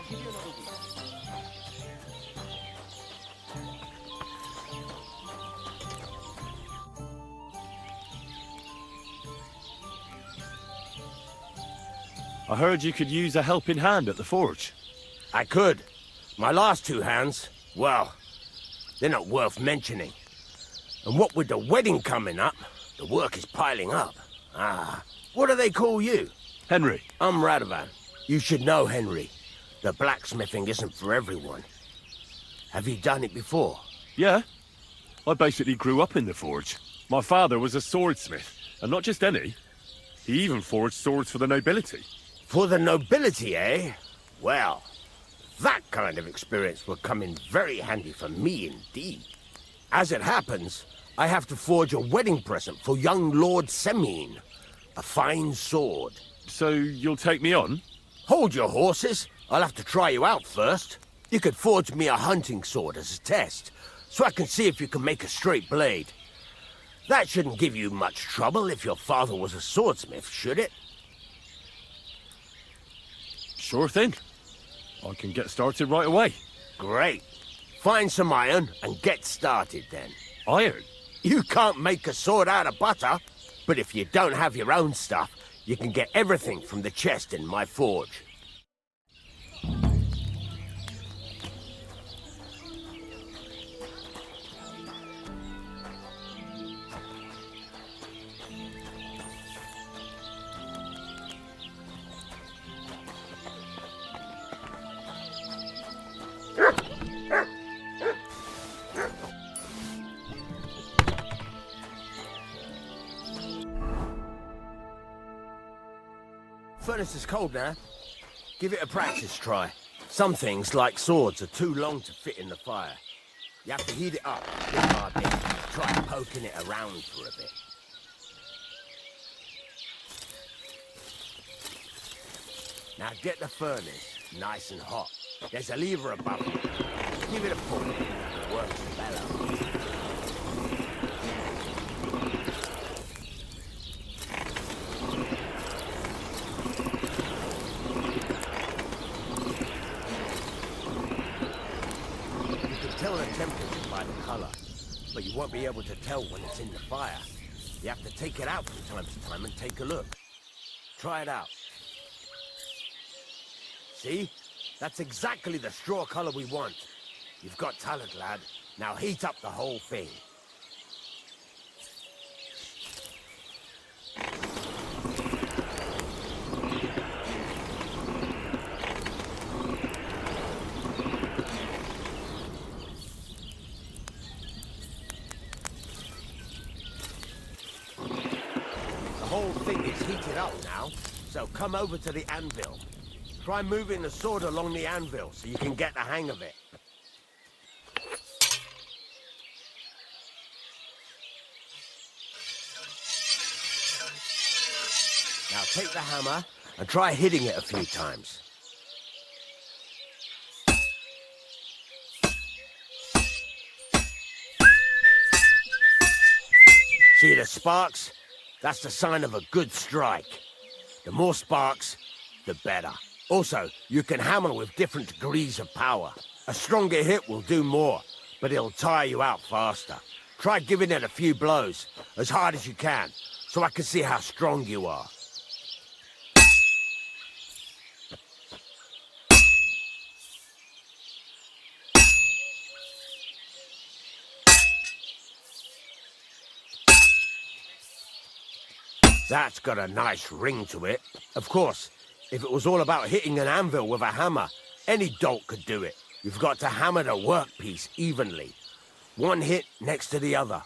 Give you another week. I heard you could use a helping hand at the forge. I could. My last two hands, well, they're not worth mentioning. And what with the wedding coming up, the work is piling up. Ah, what do they call you? Henry. I'm Radovan. You should know, Henry. The blacksmithing isn't for everyone. Have you done it before? Yeah. I basically grew up in the forge. My father was a swordsmith, and not just any. He even forged swords for the nobility. For the nobility, eh? Well, that kind of experience will come in very handy for me indeed. As it happens, I have to forge a wedding present for young Lord Semine. A fine sword. So you'll take me on? Hold your horses. I'll have to try you out first. You could forge me a hunting sword as a test, so I can see if you can make a straight blade. That shouldn't give you much trouble if your father was a swordsmith, should it? Sure thing. I can get started right away. Great. Find some iron and get started then. Iron? You can't make a sword out of butter, but if you don't have your own stuff, you can get everything from the chest in my forge. Furnace is cold now. Give it a practice try. Some things, like swords, are too long to fit in the fire. You have to heat it up bit by bit. Try poking it around for a bit. Now get the furnace nice and hot. There's a lever above it. Give it a pull. It works better. Tell the temperature by the color, but you won't be able to tell when it's in the fire. You have to take it out from time to time and take a look. Try it out. See? That's exactly the straw color we want. You've got talent, lad. Now heat up the whole thing. The whole thing is heated up now, so come over to the anvil. Try moving the sword along the anvil so you can get the hang of it. Now take the hammer and try hitting it a few times. See the sparks? That's the sign of a good strike. The more sparks, the better. Also, you can hammer with different degrees of power. A stronger hit will do more, but it'll tire you out faster. Try giving it a few blows, as hard as you can, so I can see how strong you are. That's got a nice ring to it. Of course, if it was all about hitting an anvil with a hammer, any dolt could do it. You've got to hammer the workpiece evenly. One hit next to the other.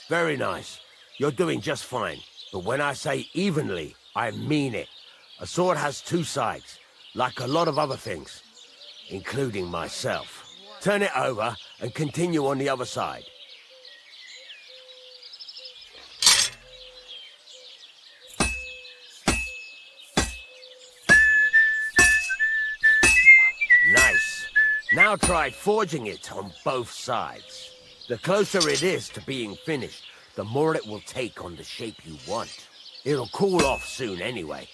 Very nice. You're doing just fine. But when I say evenly, I mean it. A sword has two sides, like a lot of other things, including myself. Turn it over and continue on the other side. Now try forging it on both sides. The closer it is to being finished, the more it will take on the shape you want. It'll cool off soon anyway.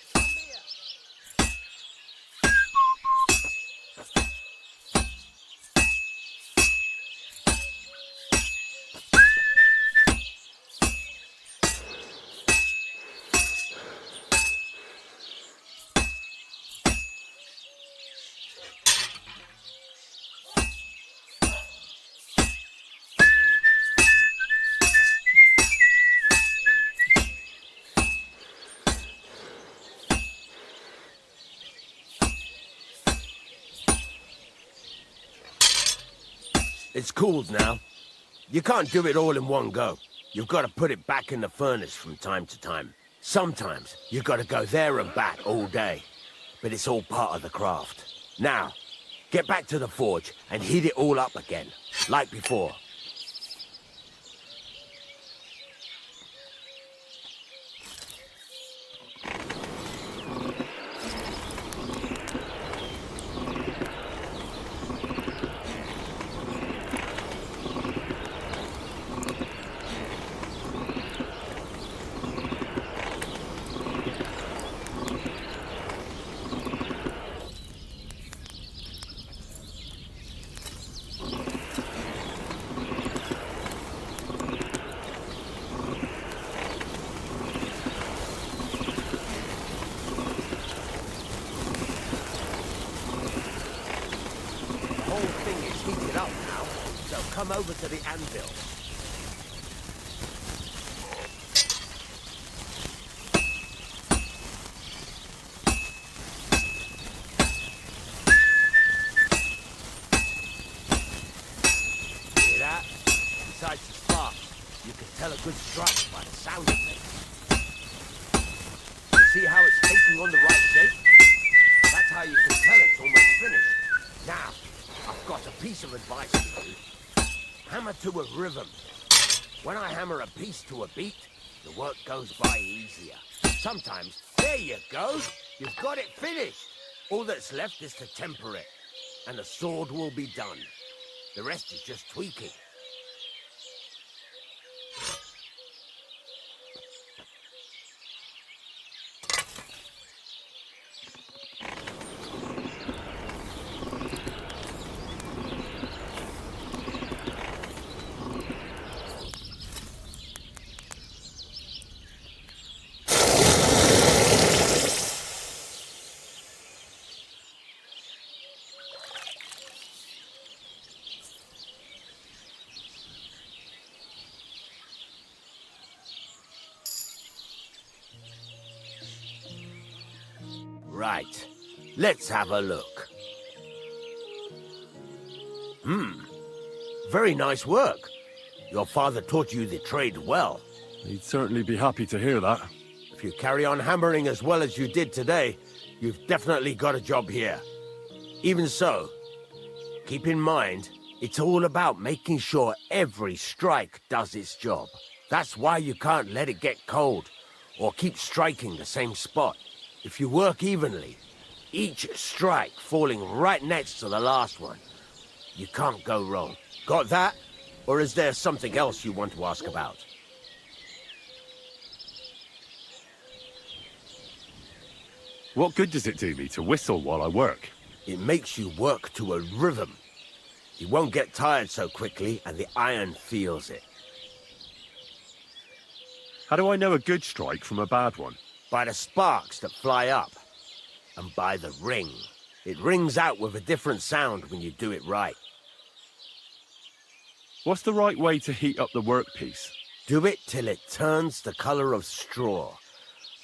It's cooled now. You can't do it all in one go. You've got to put it back in the furnace from time to time. Sometimes you've got to go there and back all day. But it's all part of the craft. Now, get back to the forge and heat it all up again, like before. Come over to the anvil. Hear that? Besides the sparks, you can tell a good strike by the sound of it. You see how it's taking on the right shape? That's how you can tell it's almost finished. Now, I've got a piece of advice for you. Hammer to a rhythm. When I hammer a piece to a beat, the work goes by easier. Sometimes, there you go, you've got it finished. All that's left is to temper it, and the sword will be done. The rest is just tweaking. Right, let's have a look. Very nice work. Your father taught you the trade well. He'd certainly be happy to hear that. If you carry on hammering as well as you did today, you've definitely got a job here. Even so, keep in mind, it's all about making sure every strike does its job. That's why you can't let it get cold, or keep striking the same spot. If you work evenly, each strike falling right next to the last one, you can't go wrong. Got that? Or is there something else you want to ask about? What good does it do me to whistle while I work? It makes you work to a rhythm. You won't get tired so quickly, and the iron feels it. How do I know a good strike from a bad one? By the sparks that fly up, and by the ring. It rings out with a different sound when you do it right. What's the right way to heat up the workpiece? Do it till it turns the color of straw.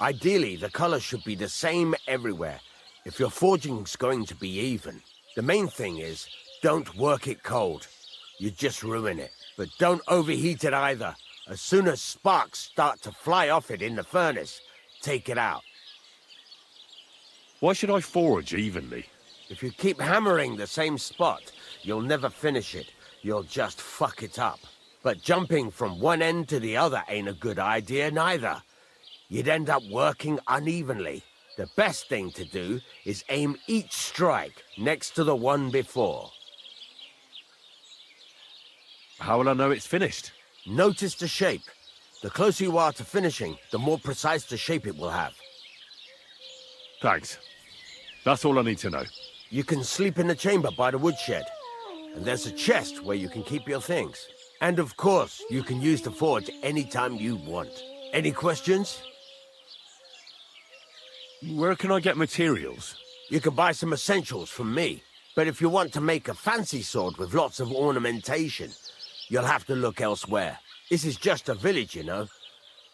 Ideally, the color should be the same everywhere, if your forging's going to be even. The main thing is, don't work it cold. You just ruin it. But don't overheat it either. As soon as sparks start to fly off it in the furnace, take it out. Why should I forge evenly? If you keep hammering the same spot, you'll never finish it. You'll just fuck it up. But jumping from one end to the other ain't a good idea neither. You'd end up working unevenly. The best thing to do is aim each strike next to the one before. How will I know it's finished? Notice the shape. The closer you are to finishing, the more precise the shape it will have. Thanks. That's all I need to know. You can sleep in the chamber by the woodshed. And there's a chest where you can keep your things. And of course, you can use the forge anytime you want. Any questions? Where can I get materials? You can buy some essentials from me. But if you want to make a fancy sword with lots of ornamentation, you'll have to look elsewhere. This is just a village, you know.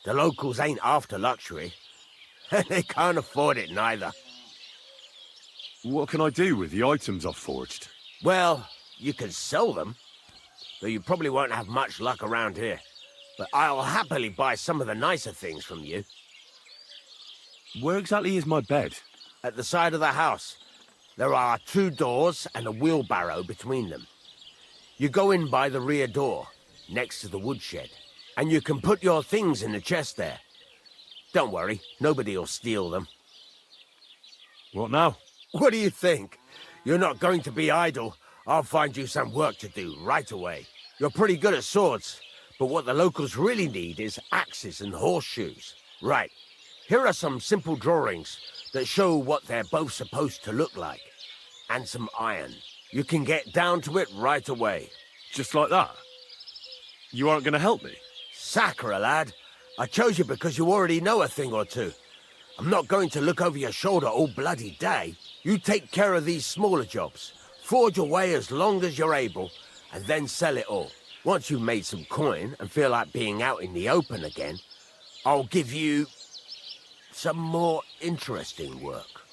The locals ain't after luxury. They can't afford it neither. What can I do with the items I've forged? Well, you can sell them, though you probably won't have much luck around here. But I'll happily buy some of the nicer things from you. Where exactly is my bed? At the side of the house, there are 2 doors and a wheelbarrow between them. You go in by the rear door, next to the woodshed, and you can put your things in the chest there. Don't worry, nobody'll steal them. What now? What do you think? You're not going to be idle. I'll find you some work to do right away. You're pretty good at swords, but what the locals really need is axes and horseshoes. Right, here are some simple drawings that show what they're both supposed to look like. And some iron. You can get down to it right away. Just like that? You aren't going to help me? Sacre, lad. I chose you because you already know a thing or two. I'm not going to look over your shoulder all bloody day. You take care of these smaller jobs. Forge away as long as you're able, and then sell it all. Once you've made some coin and feel like being out in the open again, I'll give you some more interesting work.